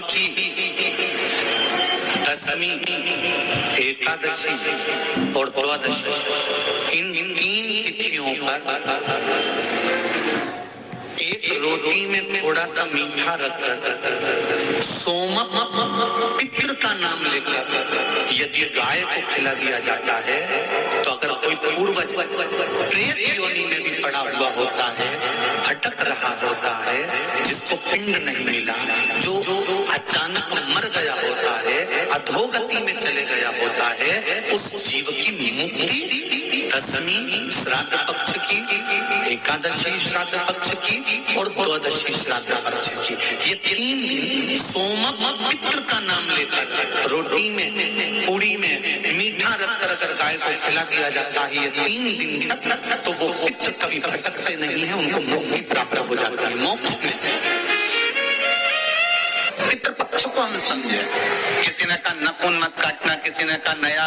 की दशमी, एकादशी और द्वादशी, इन 3 तिथियों पर एक रोटी में थोड़ा सा मीठा रखकर सोमक पितृ का नाम लेकर यदि गाय को खिला दिया जाता है, तो अगर कोई पूर्वज प्रेत योनि में भी पड़ा हुआ होता है, भटक रहा होता है, जिसको पिंड नहीं मिला, जो अचानक मर गया होता है, अधोगति में चले गया होता है, उस जीव की मुक्ति दशमी श्राद्ध पक्ष की, एकादशी श्राद्ध पक्ष की और द्वादशी श्राद्ध पक्ष की, ये 3 दिन सोमक पितृ का नाम लेकर रोटी में, पूड़ी में मीठा रखकर अगर गाय को खिला दिया जाता है ये 3 दिन तक, तो वो पितृ कभी भटकते नहीं है, उनको मुक्ति प्राप्त हो जाती है, मोक्ष में। पितृ पक्ष को हम समझे, किसी ने कहा नाखून मत काटना, किसी ने कहा नया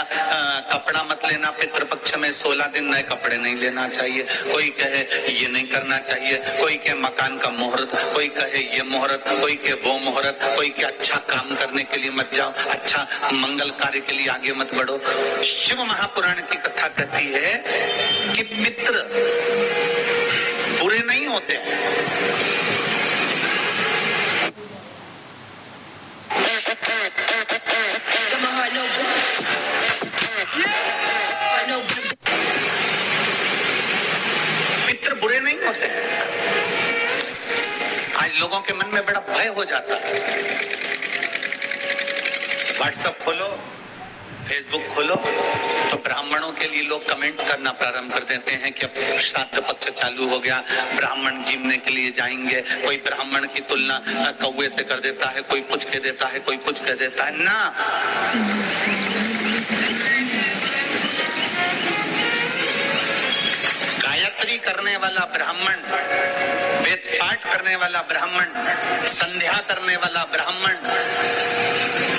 कपड़ा मत लेना, पितृपक्ष में 16 दिन नए कपड़े नहीं लेना चाहिए, कोई कहे ये नहीं करना चाहिए, कोई कहे मकान का मुहूर्त, कोई कहे ये मुहूर्त, कोई कहे वो मुहूर्त, कोई कहे अच्छा काम करने के लिए मत जाओ, अच्छा मंगल कार्य के लिए आगे मत बढ़ो। शिव महापुराण की कथा कहती है कि पितृ बुरे नहीं होते हैं, पितृ बुरे नहीं होते हैं। आज लोगों के मन में बड़ा भय हो जाता है। व्हाट्सएप खोलो, फेसबुक खोलो, तो ब्राह्मणों के लिए लोग कमेंट्स करना प्रारंभ कर देते हैं कि अब श्राद्ध पक्ष चालू हो गया, ब्राह्मण जीवने के लिए जाएंगे। कोई ब्राह्मण की तुलना कौवे से कर देता है, कोई कुछ कह देता है, कोई कुछ कह देता है ना। गायत्री करने वाला ब्राह्मण, वेद पाठ करने वाला ब्राह्मण, संध्या करने वाला ब्राह्मण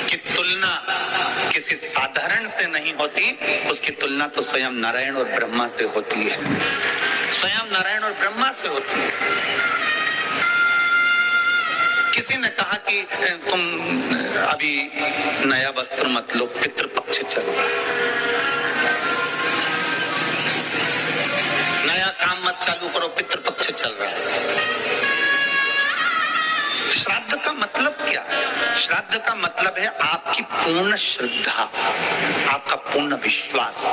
की तुलना किसी साधारण से नहीं होती, उसकी तुलना तो स्वयं नारायण और ब्रह्मा से होती है, स्वयं नारायण और ब्रह्मा से होती है। किसी ने कहा कि तुम अभी नया वस्त्र मत लो, पितृपक्ष चल रहा है, नया काम मत चालू करो, पितृपक्ष चल रहा है। श्राद्ध का मतलब क्या है? श्राद्ध का मतलब है आपकी पूर्ण श्रद्धा, आपका पूर्ण विश्वास,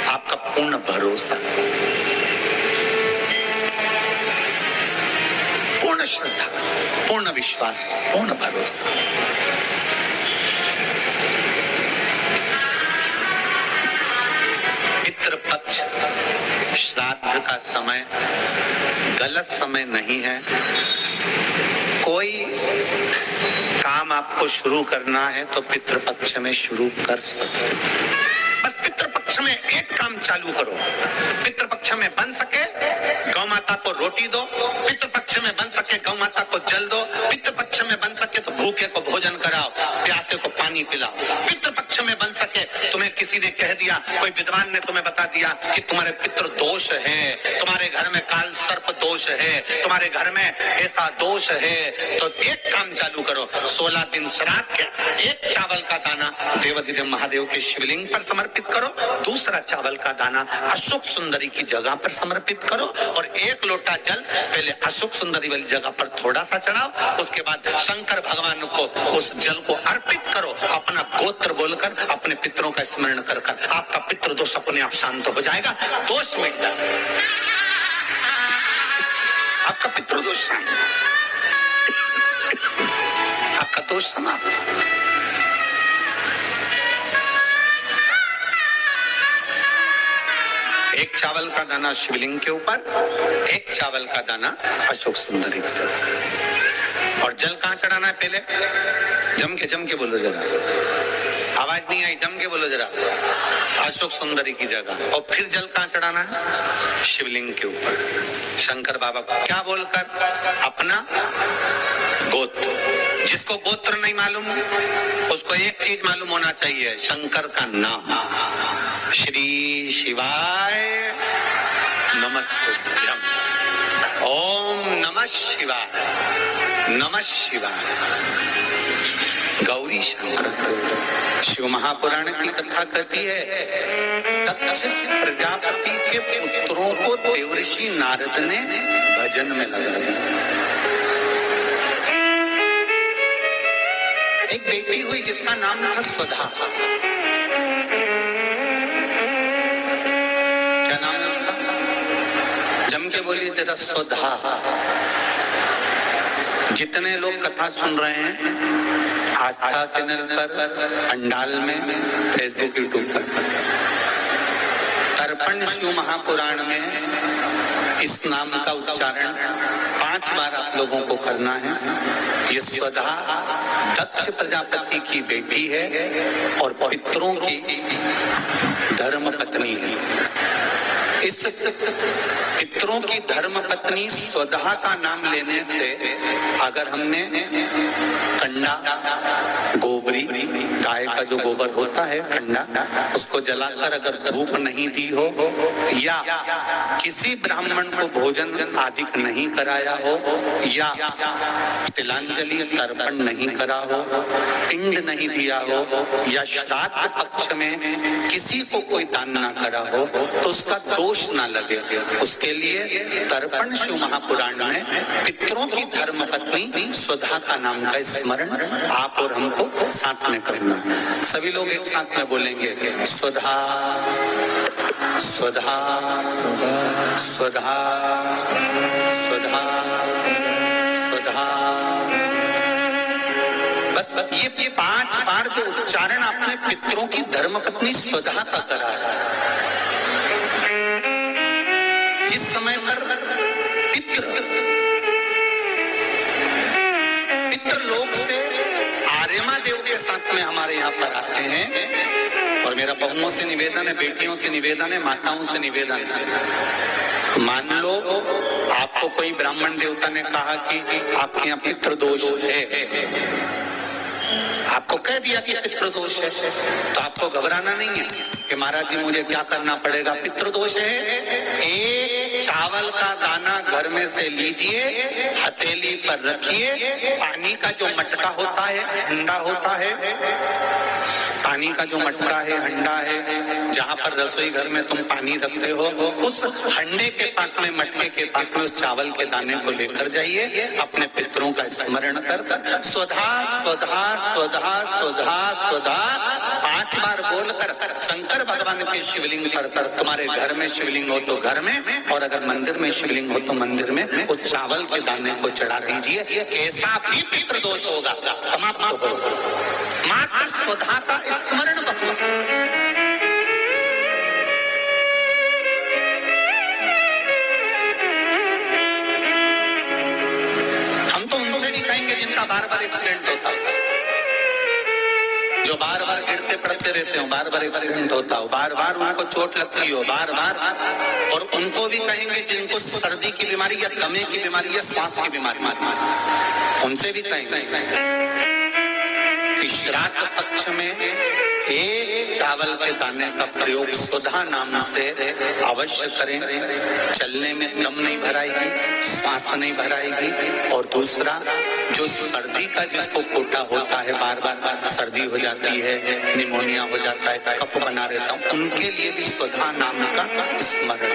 आपका पूर्ण भरोसा, पूर्ण श्रद्धा, पूर्ण विश्वास, पूर्ण भरोसा। पितृपक्ष श्राद्ध का समय गलत समय नहीं है। कोई काम आपको शुरू करना है तो पितृपक्ष में शुरू कर सकते हैं। बस पितृपक्ष में एक काम चालू करो, पितृपक्ष में बन सके गौ माता को रोटी दो, पितृपक्ष में बन सके गौ माता को जल दो, पितृपक्ष में बन सके तो भूखे को भोजन कराओ, प्यासे को पानी पिलाओ, पितृपक्ष में बन सके तुम्हें किसी ने कह दिया, कोई विद्वान ने तुम्हें बता दिया कि तुम्हारे पितृ दोष है, तुम्हारे घर में काल सर्प दोष है, तुम्हारे घर में ऐसा दोष है, तो एक काम चालू करो, 16 दिन श्राद्ध के एक चावल का दाना देवाधिदेव महादेव के शिवलिंग पर समर्पित करो, दूसरा चावल का दाना अशोक सुंदरी की जगह पर समर्पित करो और 1 लोटा जल पहले अशोक सुंदरी वाली जगह पर थोड़ा सा चढ़ाओ, उसके बाद शंकर भगवान को उस जल को अर्पित करो, अपना गोत्र बोलकर अपने पितरों का स्मरण कर कर आपका पितृ दोष अपने आप शांत हो जाएगा, दोष मिट जाएगा, आपका पितृ दोष शांत, आपका दोष समाप्त। एक चावल का दाना शिवलिंग के ऊपर, एक चावल का दाना अशोक सुंदरी के ऊपर। और जल कहाँ चढ़ाना है? पहले जम के बोलो जरा, आवाज नहीं आई, जम के बोलो जरा, अशोक सुंदरी की जगह। और फिर जल कहाँ चढ़ाना है? शिवलिंग के ऊपर, शंकर बाबा को क्या बोलकर? अपना गोत्र। जिसको गोत्र नहीं मालूम उसको एक चीज मालूम होना चाहिए, शंकर का नाम, श्री शिवाय नमस्तुभ्यं, ओम नमः शिवाय, नमः शिवाय। गौरी शंकर शिव महापुराण की कथा कहती है, दक्ष प्रजापति के पुत्रों को देवर्षि नारद ने भजन में लगा दिया। एक बेटी हुई जिसका नाम था स्वधा। क्या नाम है उसका? जम के बोलिए तेरा स्वधा। जितने लोग कथा सुन रहे हैं आस्था चैनल पर, पंडाल में, फेसबुक, यूट्यूब पर, तर्पण शिव महापुराण में इस नाम का उच्चारण 5 बार आप लोगों को करना है। ये स्वधा दक्ष प्रजापति की बेटी है और पितरों की धर्म पत्नी है। इस पितरों की धर्म पत्नी स्वधा का नाम लेने से अगर हमने कंडा, गोबरी, गाय का जो गोबर होता है कंडा, उसको जलाकर अगर धूप नहीं दी हो या किसी ब्राह्मण को भोजन आदि नहीं कराया हो या तिलांजलि तर्पण नहीं करा हो, पिंड नहीं दिया हो या श्राद्ध पक्ष में किसी को कोई दान ना करा हो तो उसका दोष ना लगे, उसके लिए तर्पण शिव महापुराण में पितरों की धर्म पत्नी स्वधा का नाम का स्मरण आप और हमको साथ में करना है। सभी लोग एक साथ में बोलेंगे, स्वधा स्वधा स्वधा स्वधा स्वधा। बस ये 5 बार जो उच्चारण आपने पितरों की धर्म पत्नी स्वधा का करा है, जिस समय पर पितृलोक से आर्यमा देव के साथ में हमारे यहाँ पर आते हैं। और मेरा बहुओं से निवेदन है, बेटियों से निवेदन है, माताओं से निवेदन है, मान लो आपको कोई ब्राह्मण देवता ने कहा कि आपके यहाँ पितृदोष है, आपको कह दिया कि पितृदोष है, तो आपको घबराना नहीं है कि महाराज जी मुझे क्या करना पड़ेगा। पितृदोष है, एक चावल का दाना घर में से लीजिए, हथेली पर रखिए, पानी का जो मटका होता है, हंडा होता है, पानी का जो मटका है, हंडा है, जहाँ पर रसोई घर में तुम पानी रखते हो, उस हंडे के पास में, मटके के पास में उस चावल के दाने को लेकर जाइए, अपने पितरों का स्मरण कर कर स्वधा स्वधा स्वधा स्वधा स्वधा 5 बार बोलकर शंकर भगवान के शिवलिंग पर तुम्हारे घर में शिवलिंग हो तो घर में, और अगर मंदिर में शिवलिंग हो तो मंदिर में उस चावल के दाने को चढ़ा दीजिए। कैसा भी पितृदोष होगा समाप्त होगा, मात्र स्वधा का स्मरण बहुत। हम तो उनसे भी कहेंगे जिनका बार बार एक्सीडेंट होता है, जो बार बार गिरते पड़ते रहते हो, बार बार एक्सीडेंट होता हो, बार बार उनको चोट लगती हो, बार बार, और उनको भी कहेंगे जिनको सर्दी की बीमारी या दमे की बीमारी या सांस की बीमारी, उनसे भी कहेंगे कि श्राद्ध पक्ष में एक चावल के दाने का प्रयोग स्वधा नाम से अवश्य करें। चलने में दम नहीं भराएगी, सांस नहीं भराएगी। और दूसरा, जो सर्दी का जिसको कोटा होता है, बार बार सर्दी हो जाती है, निमोनिया हो जाता है, कफ बना रहता है, उनके लिए भी स्वधा नाम का स्मरण